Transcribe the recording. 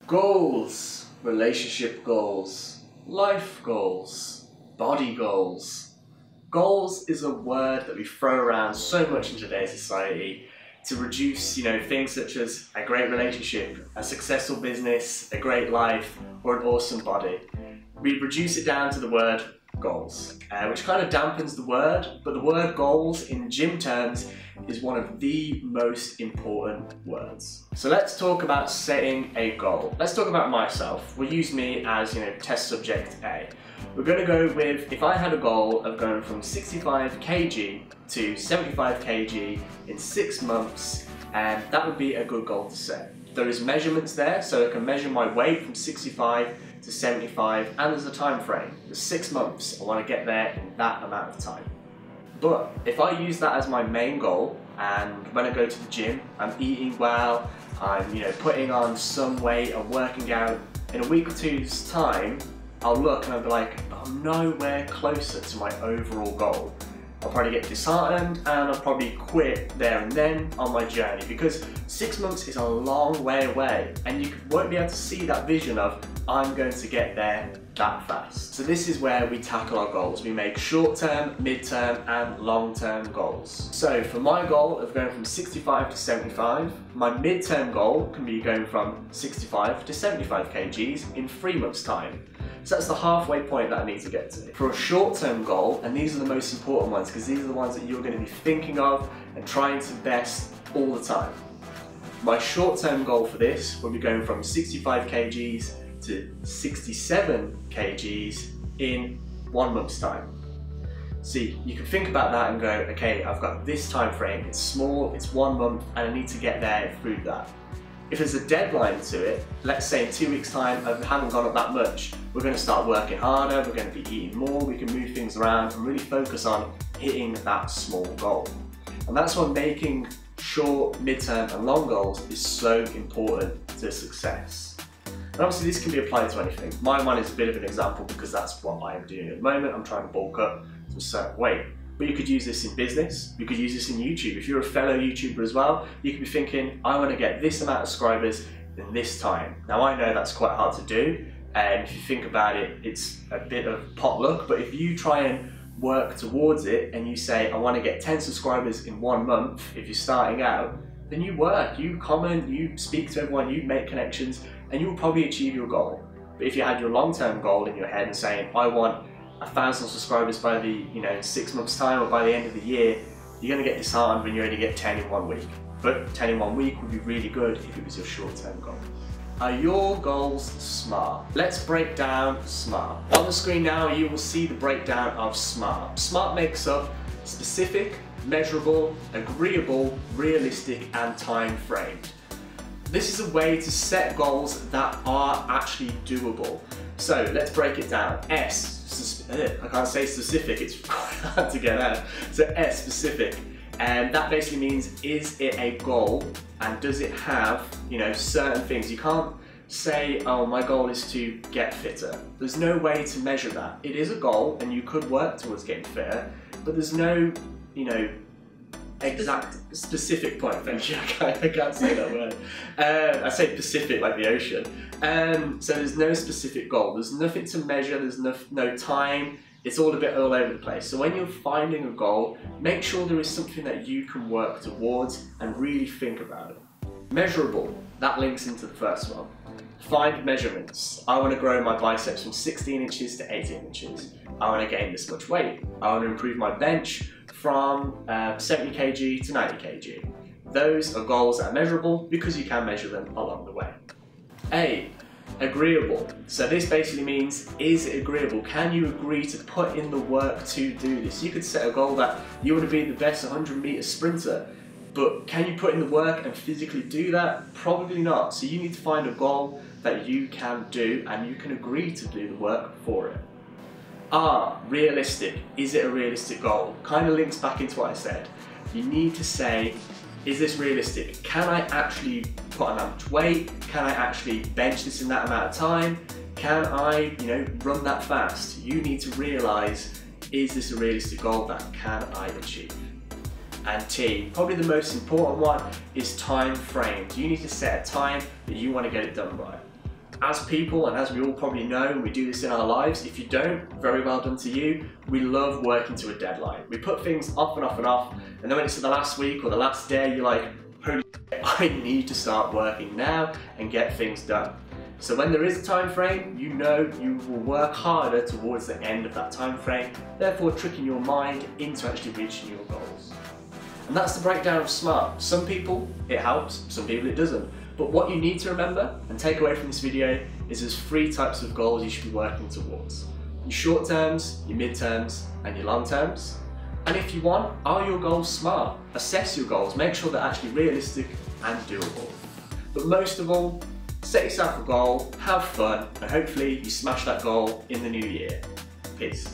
Goals, relationship goals, life goals, body goals. Goals is a word that we throw around so much in today's society to reduce, things such as a great relationship, a successful business, a great life, or an awesome body. We reduce it down to the word goals, which kind of dampens the word, but the word goals in gym terms is one of the most important words. So let's talk about setting a goal. Let's talk about myself. We'll use me as, test subject A. We're going to go with, if I had a goal of going from 65 kg to 75 kg in 6 months, that would be a good goal to set. There is measurements there, so I can measure my weight from 65 to 75, and there's a time frame. There's 6 months. I want to get there in that amount of time. But if I use that as my main goal, and when I go to the gym, I'm eating well, I'm putting on some weight, I'm working out, in a week or two's time, I'll look and I'll be like, I'm nowhere closer to my overall goal. I'll probably get disheartened and I'll probably quit there and then on my journey, because 6 months is a long way away and you won't be able to see that vision of I'm going to get there that fast. So this is where we tackle our goals. We make short-term, mid-term and long-term goals. So for my goal of going from 65 to 75, my mid-term goal can be going from 65 to 75 kgs in 3 months' time. So that's the halfway point that I need to get to. For a short-term goal, and these are the most important ones because these are the ones that you're going to be thinking of and trying to best all the time. My short-term goal for this will be going from 65 kgs to 67 kgs in 1 month's time. See, you can think about that and go, okay, I've got this time frame, it's small, it's 1 month, and I need to get there through that. If there's a deadline to it, let's say in 2 weeks' time I haven't gone up that much, we're going to start working harder, we're going to be eating more, we can move things around and really focus on hitting that small goal. And that's why making short, mid-term and long goals is so important to success. And obviously this can be applied to anything. My one is a bit of an example because that's what I am doing at the moment. I'm trying to bulk up to a certain weight. But you could use this in business, you could use this in YouTube. If you're a fellow YouTuber as well, you could be thinking, I want to get this amount of subscribers in this time. Now I know that's quite hard to do, and if you think about it, it's a bit of pot luck, but if you try and work towards it and you say, I want to get 10 subscribers in 1 month, if you're starting out, then you work, you comment, you speak to everyone, you make connections, and you'll probably achieve your goal. But if you had your long-term goal in your head and saying, I want 1,000 subscribers by the 6 months time or by the end of the year, you're going to get disheartened when you only get 10 in 1 week. But 10 in 1 week would be really good if it was your short-term goal. Are your goals SMART? Let's break down SMART. On the screen now you will see the breakdown of SMART. SMART makes up specific, measurable, agreeable, realistic and time-framed. This is a way to set goals that are actually doable. So let's break it down. I can't say specific, it's quite hard to get out. So S, specific. And that basically means, is it a goal and does it have, certain things? You can't say, oh, my goal is to get fitter. There's no way to measure that. It is a goal and you could work towards getting fitter, but there's no, exact specific point. Thank you. I can't say that word. I say Pacific like the ocean. So there's no specific goal. There's nothing to measure. There's no time. It's all a bit all over the place. So when you're finding a goal, make sure there is something that you can work towards and really think about it. Measurable. That links into the first one. Find measurements. I want to grow my biceps from 16 inches to 18 inches. I want to gain this much weight. I want to improve my bench from 70 kg to 90 kg. Those are goals that are measurable because you can measure them along the way. A, agreeable. So this basically means, is it agreeable? Can you agree to put in the work to do this? You could set a goal that you want to be the best 100-meter sprinter, but can you put in the work and physically do that? Probably not. So you need to find a goal that you can do and you can agree to do the work for it. R, realistic. Is it a realistic goal? Kind of links back into what I said. You need to say, is this realistic? Can I actually put on that much weight? Can I actually bench this in that amount of time? Can I, run that fast? You need to realize, is this a realistic goal that can I achieve? And T, probably the most important one, is time framed. You need to set a time that you want to get it done by. as people, and as we all probably know, and we do this in our lives, if you don't, very well done to you. We love working to a deadline. We put things off and off and off, and then when it's the last week or the last day, you're like, holy shit, I need to start working now and get things done. So when there is a time frame, you know you will work harder towards the end of that time frame, therefore tricking your mind into actually reaching your goals. And that's the breakdown of SMART. Some people it helps, some people it doesn't. But what you need to remember and take away from this video is there's 3 types of goals you should be working towards. Your short terms, your midterms, and your long terms. And if you want, are your goals SMART? Assess your goals, make sure they're actually realistic and doable. But most of all, set yourself a goal, have fun, and hopefully you smash that goal in the new year. Peace.